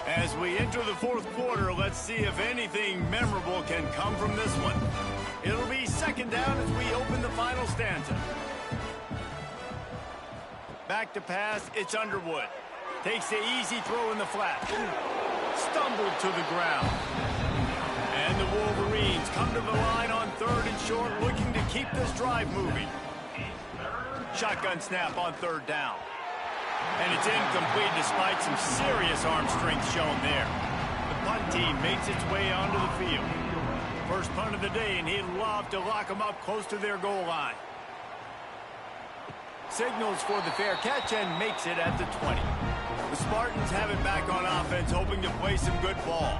As we enter the fourth quarter, let's see if anything memorable can come from this one. It'll be 2nd down as we open the final stanza. Back to pass, it's Underwood. Takes the easy throw in the flat. Stumbled to the ground. And the Wolverines come to the line on 3rd and short, looking to keep this drive moving. Shotgun snap on 3rd down. And it's incomplete despite some serious arm strength shown there. The punt team makes its way onto the field. First punt of the day, and he'd love to lock them up close to their goal line. Signals for the fair catch and makes it at the 20. The Spartans have it back on offense, hoping to play some good ball.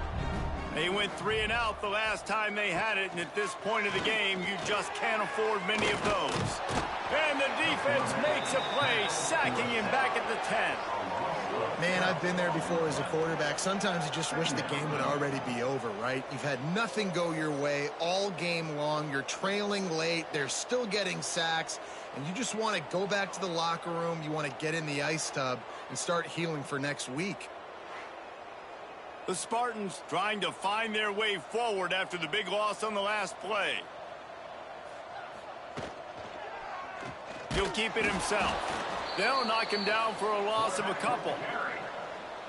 They went 3 and out the last time they had it, and at this point of the game, you just can't afford many of those. And the defense makes a play, sacking him back at the 10. Man, I've been there before as a quarterback. Sometimes you just wish the game would already be over, right? You've had nothing go your way all game long. You're trailing late. They're still getting sacks. And you just want to go back to the locker room. You want to get in the ice tub and start healing for next week. The Spartans trying to find their way forward after the big loss on the last play. He'll keep it himself. They'll knock him down for a loss of a couple.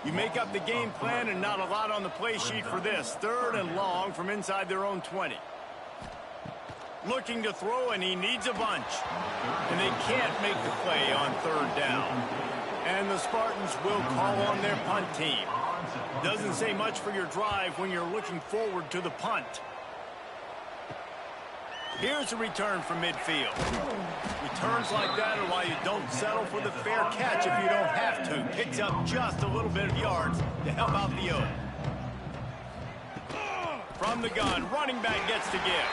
You make up the game plan and not a lot on the play sheet for this. 3rd and long from inside their own 20. Looking to throw, and he needs a bunch. And they can't make the play on 3rd down. And the Spartans will call on their punt team. Doesn't say much for your drive when you're looking forward to the punt. Here's a return from midfield. Returns like that are why you don't settle for the fair catch if you don't have to. Picks up just a little bit of yards to help out the O. From the gun, running back gets to give.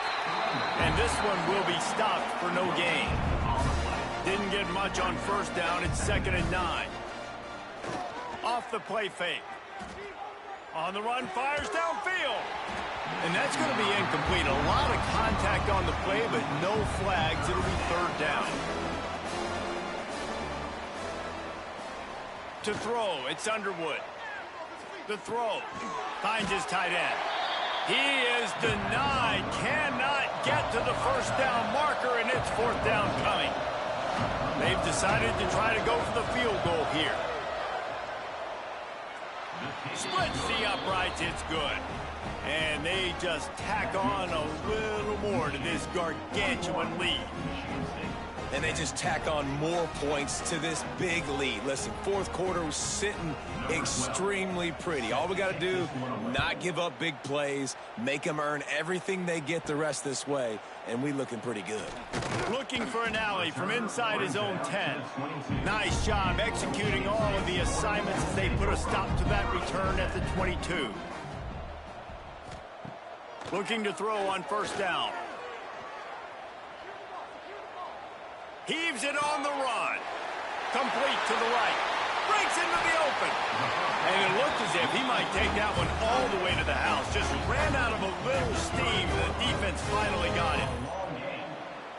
And this one will be stopped for no gain. Didn't get much on 1st down. It's 2nd and 9. Off the play fake. On the run, fires downfield. And that's going to be incomplete. A lot of contact on the play, but no flags. It'll be 3rd down. To throw, it's Underwood. The throw. Finds his tight end. He is denied. Cannot get to the 1st down marker, and it's 4th down coming. They've decided to try to go for the field goal here. Splits the uprights. It's good. And they just tack on a little more to this gargantuan lead. And they just tack on more points to this big lead. Listen, 4th quarter was sitting extremely pretty. All we got to do, not give up big plays, make them earn everything they get the rest this way, and we looking pretty good. Looking for an alley from inside his own 10. Nice job executing all of the assignments as they put a stop to that return at the 22. Looking to throw on 1st down. Heaves it on the run. Complete to the right. Breaks into the open. And it looked as if he might take that one all the way to the house. Just ran out of a little steam. The defense finally got it.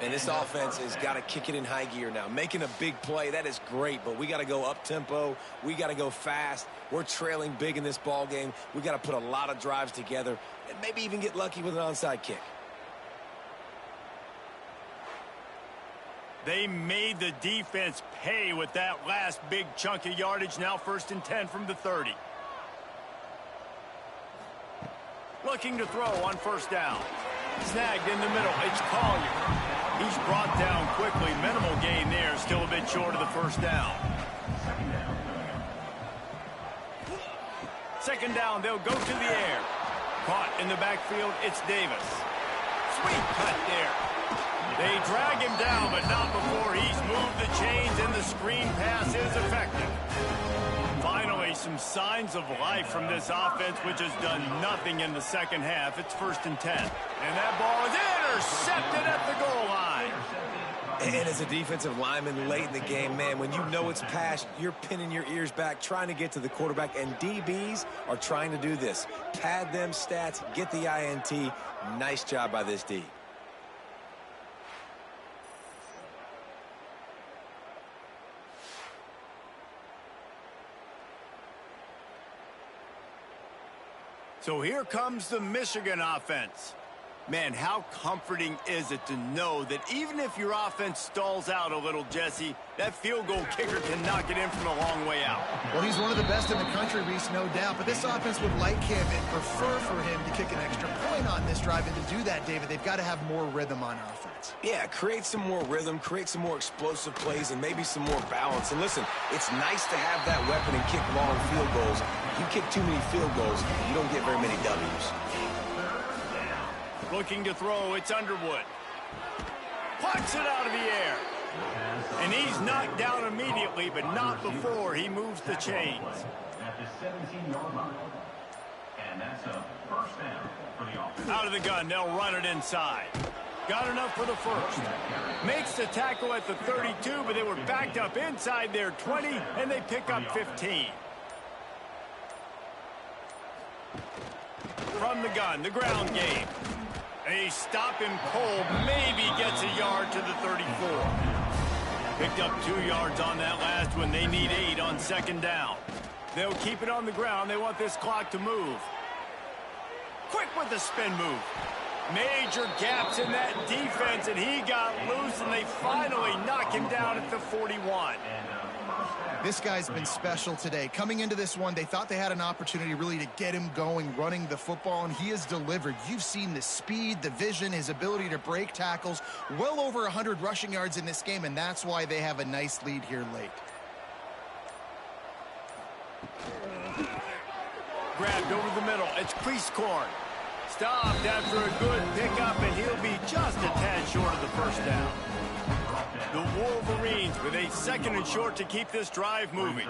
And this offense has got to kick it in high gear now. Making a big play, that is great, but we got to go up-tempo. We got to go fast. We're trailing big in this ball game. We got to put a lot of drives together and maybe even get lucky with an onside kick. They made the defense pay with that last big chunk of yardage. Now 1st and 10 from the 30. Looking to throw on 1st down. Snagged in the middle. It's Collier. He's brought down quickly. Minimal gain there. Still a bit short of the 1st down. 2nd down. They'll go to the air. Caught in the backfield. It's Davis. Sweet cut there. They drag him down, but not before he's moved the chains, and the screen pass is effective. Finally, some signs of life from this offense, which has done nothing in the 2nd half. It's 1st and 10. And that ball is intercepted at the goal line. And as a defensive lineman late in the game, man, when you know it's past, you're pinning your ears back, trying to get to the quarterback, and DBs are trying to do this. Pad them stats, get the INT. Nice job by this D. So here comes the Michigan offense. Man, how comforting is it to know that even if your offense stalls out a little, Jesse, that field goal kicker can knock it in from a long way out. Well, he's one of the best in the country, Reese, no doubt. But this offense would like him and prefer for him to kick an extra point on this drive. And to do that, David, they've got to have more rhythm on offense. Yeah, create some more rhythm, create some more explosive plays, and maybe some more balance. And listen, it's nice to have that weapon and kick long field goals. You kick too many field goals, you don't get very many W's. Looking to throw, it's Underwood. Plucks it out of the air. And he's knocked down immediately, but not before he moves the chains. At the 17-yard line. And that's a 1st down for the offense. Out of the gun, they'll run it inside. Got enough for the 1st. Makes the tackle at the 32, but they were backed up inside their 20, and they pick up 15. from the gun, the ground game. They stop him cold, maybe gets a yard to the 34. Picked up 2 yards on that last one. They need 8 on second down. They'll keep it on the ground. They want this clock to move. Quick with the spin move. Major gaps in that defense, and he got loose, and they finally knock him down at the 41. This guy's been special today. Coming into this one, they thought they had an opportunity really to get him going, running the football, and he has delivered. You've seen the speed, the vision, his ability to break tackles. Well over 100 rushing yards in this game, and that's why they have a nice lead here late. Grabbed over the middle. It's crease corn. Stopped after a good pickup, and he'll be just a tad short of the first down. The Wolverines with a 2nd and short to keep this drive moving.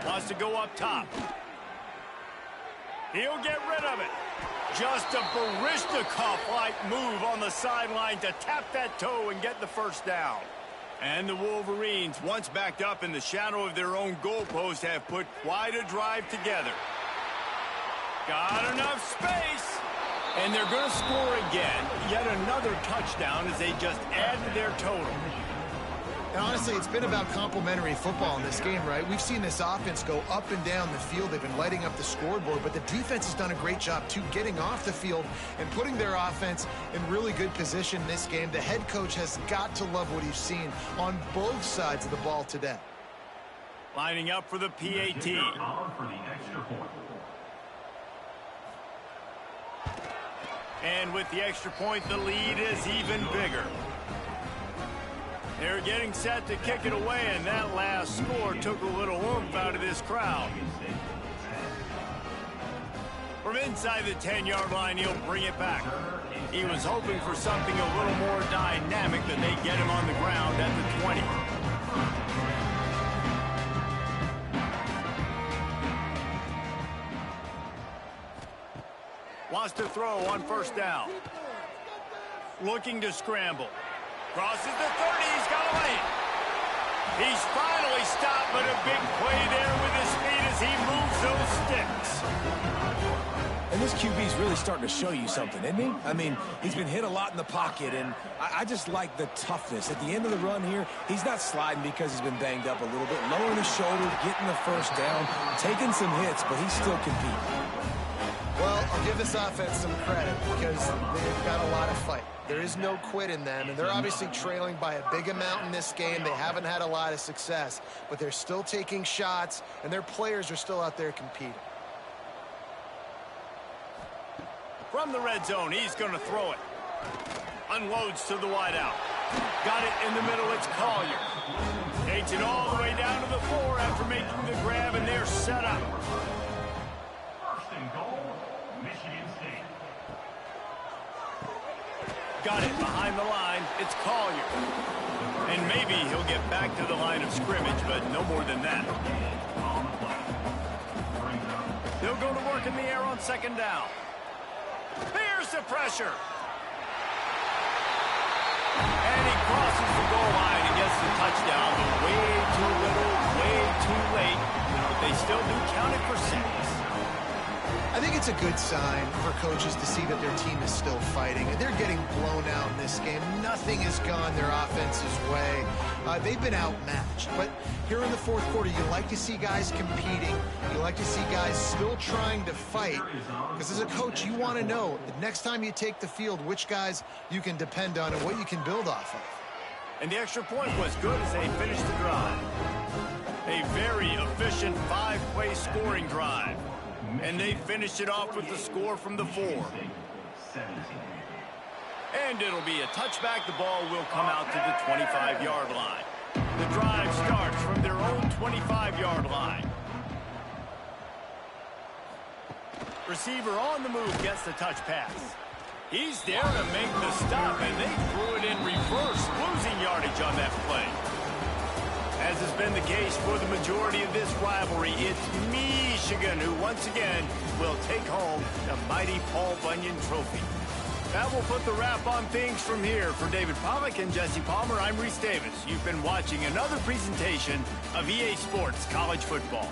Wants to go up top. He'll get rid of it. Just a Barishnikov-like move on the sideline to tap that toe and get the first down. And the Wolverines, once backed up in the shadow of their own goalpost, have put quite a drive together. Got enough space. And they're going to score again. Yet another touchdown as they just add to their total. And honestly, it's been about complementary football in this game, right? We've seen this offense go up and down the field. They've been lighting up the scoreboard, but the defense has done a great job, too, getting off the field and putting their offense in really good position in this game. The head coach has got to love what he's seen on both sides of the ball today. Lining up for the PAT. And with the extra point, the lead is even bigger. They're getting set to kick it away, and that last score took a little oomph out of this crowd. From inside the 10-yard line, he'll bring it back. He was hoping for something a little more dynamic, but they get him on the ground at the 20. Wants to throw on first down. Looking to scramble. Crosses the 30. He's got away. He's finally stopped, but a big play there with his feet as he moves those sticks. And this QB's really starting to show you something, isn't he? I mean, he's been hit a lot in the pocket, and I just like the toughness. At the end of the run here, he's not sliding because he's been banged up a little bit. Lowering his shoulder, getting the first down, taking some hits, but he's still competing. Well, I'll give this offense some credit because they've got a lot of fight. There is no quit in them, and they're obviously trailing by a big amount in this game. They haven't had a lot of success, but they're still taking shots, and their players are still out there competing. From the red zone, he's going to throw it. Unloads to the wideout. Got it in the middle, it's Collier. Takes it all the way down to the 4 after making the grab, and they're set up. Got it behind the line. It's Collier. And maybe he'll get back to the line of scrimmage, but no more than that. They'll go to work in the air on second down. Here's the pressure. And he crosses the goal line and gets the touchdown, but way too little, way too late. But they still do count it for 6. I think it's a good sign for coaches to see that their team is still fighting. They're getting blown out in this game. Nothing has gone their offense's way. They've been outmatched. But here in the fourth quarter, you like to see guys competing. You like to see guys still trying to fight. Because as a coach, you want to know the next time you take the field, which guys you can depend on and what you can build off of. And the extra point was good as they finished the drive. A very efficient 5-play scoring drive. And they finished it off with the score from the 4. And it'll be a touchback. The ball will come out to the 25-yard line. The drive starts from their own 25-yard line. Receiver on the move gets the touch pass. He's there to make the stop, and they threw it in reverse, losing yardage on that play. As has been the case for the majority of this rivalry, it's Michigan who once again will take home the mighty Paul Bunyan Trophy. That will put the wrap on things from here. For David Pollack and Jesse Palmer, I'm Reese Davis. You've been watching another presentation of EA Sports College Football.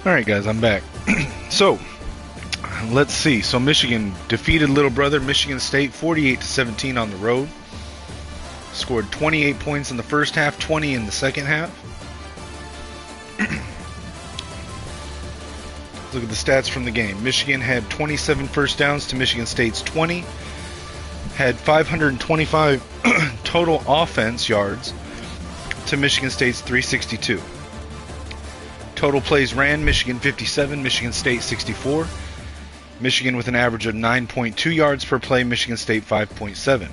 Alright guys, I'm back. So, let's see. So Michigan defeated little brother Michigan State 48-17 on the road. Scored 28 points in the first half, 20 in the second half. Look at the stats from the game. Michigan had 27 first downs to Michigan State's 20. Had 525 total offense yards to Michigan State's 362. Total plays ran, Michigan 57, Michigan State 64. Michigan with an average of 9.2 yards per play, Michigan State 5.7.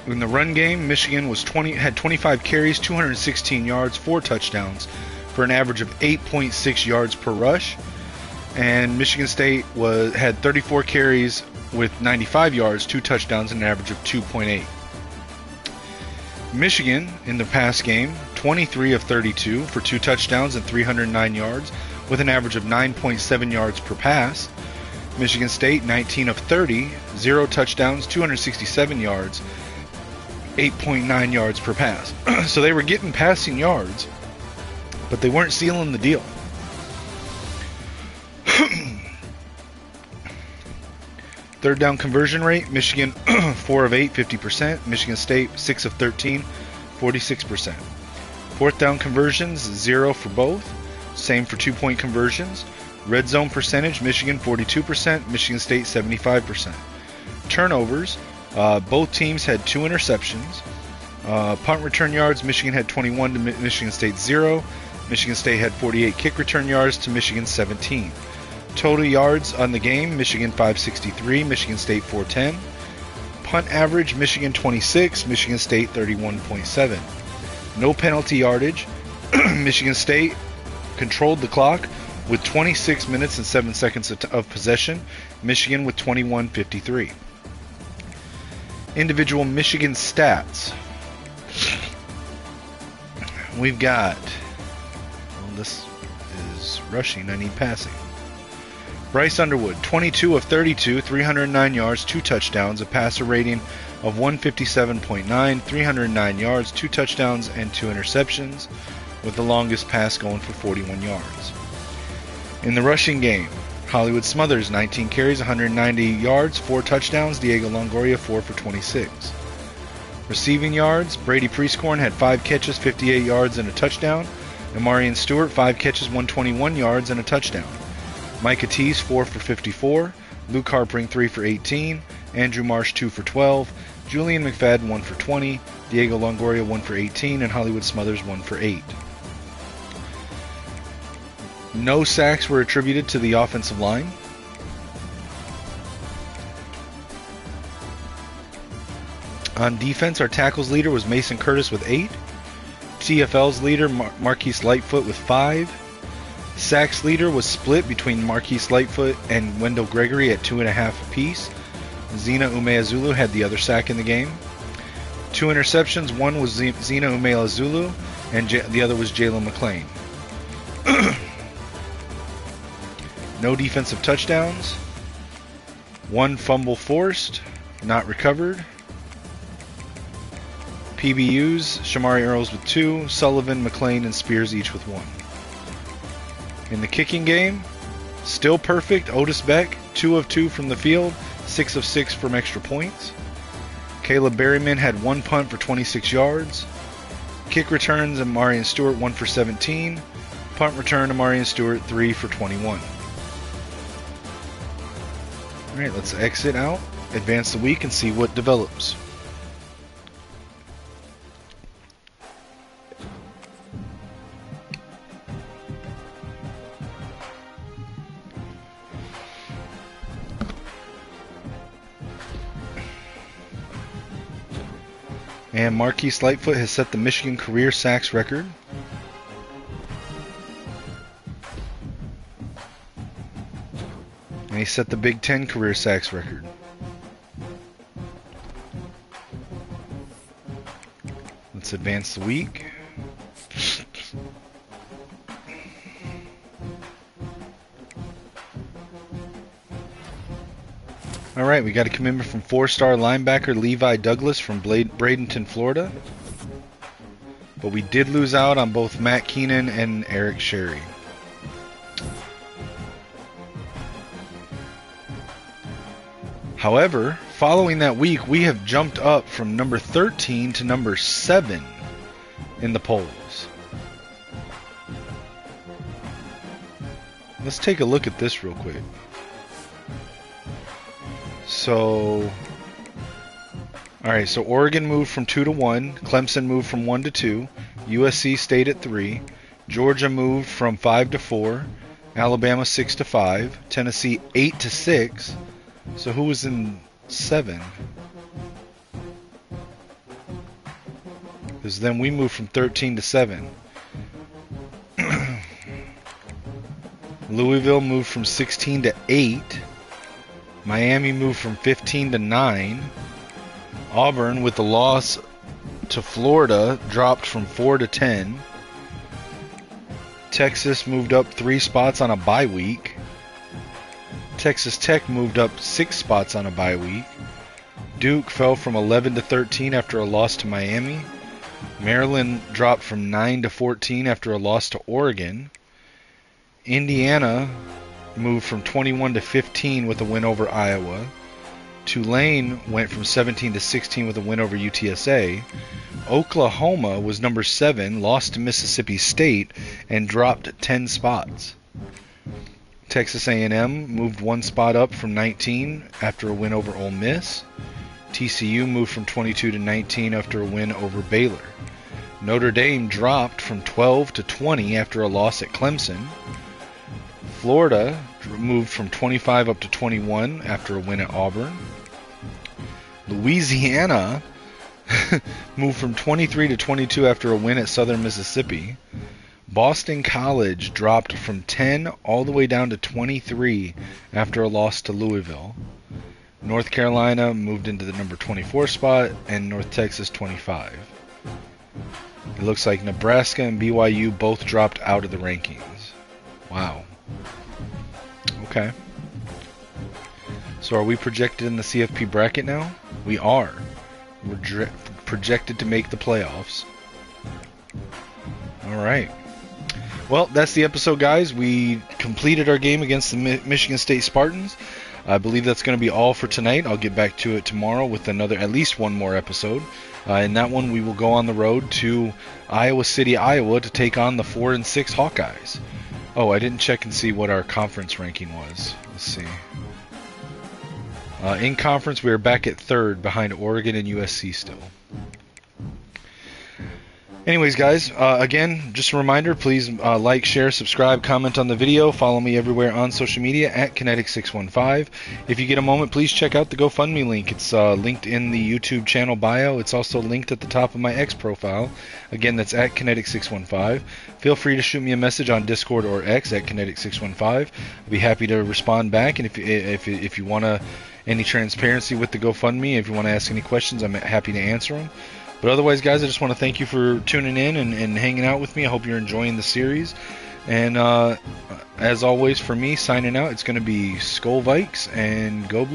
In the run game, Michigan had 25 carries, 216 yards, 4 touchdowns for an average of 8.6 yards per rush. And Michigan State had 34 carries with 95 yards, 2 touchdowns, and an average of 2.8. Michigan, in the pass game, 23 of 32 for 2 touchdowns and 309 yards with an average of 9.7 yards per pass. Michigan State, 19 of 30, 0 touchdowns, 267 yards, 8.9 yards per pass. So they were getting passing yards, but they weren't sealing the deal. Third down conversion rate, Michigan 4 of 8, 50%. Michigan State 6 of 13, 46%. Fourth down conversions, 0 for both. Same for 2-point conversions. Red zone percentage, Michigan 42%, Michigan State 75%. Turnovers, both teams had 2 interceptions. Punt return yards, Michigan had 21 to Michigan State 0. Michigan State had 48 kick return yards to Michigan 17. Total yards on the game, Michigan 563, Michigan State 410. Punt average, Michigan 26, Michigan State 31.7. No penalty yardage, Michigan State controlled the clock with 26 minutes and 7 seconds of possession, Michigan with 21:53. Individual Michigan stats. We've got, well, this is rushing, I need passing. Bryce Underwood, 22 of 32, 309 yards, 2 touchdowns, a passer rating of 157.9, 309 yards, 2 touchdowns, and 2 interceptions, with the longest pass going for 41 yards. In the rushing game, Hollywood Smothers, 19 carries, 190 yards, 4 touchdowns, Diego Longoria, 4 for 26. Receiving yards, Brady Prieskorn had 5 catches, 58 yards, and a touchdown. Amarian Stewart, 5 catches, 121 yards, and a touchdown. Micah Teese, 4 for 54. Luke Harpring, 3 for 18. Andrew Marsh, 2 for 12. Julian McFadden, 1 for 20. Diego Longoria, 1 for 18. And Hollywood Smothers, 1 for 8. No sacks were attributed to the offensive line. On defense, our tackles leader was Mason Curtis with 8. TFL's leader, Marquise Lightfoot, with 5. Sacks leader was split between Marquise Lightfoot and Wendell Gregory at 2.5 apiece. Zena Umeazulu had the other sack in the game. 2 interceptions, one was Zena Umeazulu and the other was Jalen McClain. No defensive touchdowns. 1 fumble forced, not recovered. PBUs, Shamari Earls with 2, Sullivan, McClain, and Spears each with 1. In the kicking game, still perfect, Otis Beck, 2 of 2 from the field, 6 of 6 from extra points. Caleb Berryman had 1 punt for 26 yards. Kick returns, Amarian Stewart, 1 for 17. Punt return, Amarian Stewart, 3 for 21. Alright, let's exit out, advance the week, and see what develops. And Marquise Lightfoot has set the Michigan career sacks record. And he set the Big Ten career sacks record. Let's advance the week. All right, we got a commitment from 4-star linebacker Levi Douglas from Bradenton, Florida. but we did lose out on both Matt Keenan and Eric Sherry. However, following that week, we have jumped up from number 13 to number 7 in the polls. Let's take a look at this real quick. So, alright, so Oregon moved from 2 to 1, Clemson moved from 1 to 2, USC stayed at 3, Georgia moved from 5 to 4, Alabama 6 to 5, Tennessee 8 to 6. So who was in 7? Because then we moved from 13 to 7. Louisville moved from 16 to 8. Miami moved from 15 to 9. Auburn, with the loss to Florida, dropped from 4 to 10. Texas moved up 3 spots on a bye week. Texas Tech moved up 6 spots on a bye week. Duke fell from 11 to 13 after a loss to Miami. Maryland dropped from 9 to 14 after a loss to Oregon. Indiana moved from 21 to 15 with a win over Iowa. Tulane went from 17 to 16 with a win over UTSA. Oklahoma was number 7, lost to Mississippi State, and dropped 10 spots. Texas A&M moved 1 spot up from 19 after a win over Ole Miss. TCU moved from 22 to 19 after a win over Baylor. Notre Dame dropped from 12 to 20 after a loss at Clemson. Florida moved from 25 up to 21 after a win at Auburn. Louisiana moved from 23 to 22 after a win at Southern Mississippi. Boston College dropped from 10 all the way down to 23 after a loss to Louisville. North Carolina moved into the number 24 spot, and North Texas 25. It looks like Nebraska and BYU both dropped out of the rankings. Wow. Okay. So are we projected in the CFP bracket now? We are. We're projected to make the playoffs. All right. Well, that's the episode, guys. We completed our game against the Michigan State Spartans. I believe that's going to be all for tonight. I'll get back to it tomorrow with at least one more episode. In that one, we will go on the road to Iowa City, Iowa, to take on the 4-6 Hawkeyes. Oh, I didn't check and see what our conference ranking was. Let's see. In conference, we are back at 3rd behind Oregon and USC still. Anyways, guys, again, just a reminder, please like, share, subscribe, comment on the video. Follow me everywhere on social media at Kinetic615. If you get a moment, please check out the GoFundMe link. It's linked in the YouTube channel bio. It's also linked at the top of my X profile. Again, that's at Kinetic615. Feel free to shoot me a message on Discord or X at Kinetic615. I'd be happy to respond back. And if you want any transparency with the GoFundMe, if you want to ask any questions, I'm happy to answer them. But otherwise, guys, I just want to thank you for tuning in and hanging out with me. I hope you're enjoying the series. And as always, for me, signing out, it's going to be Skull Vikes and Go Blue.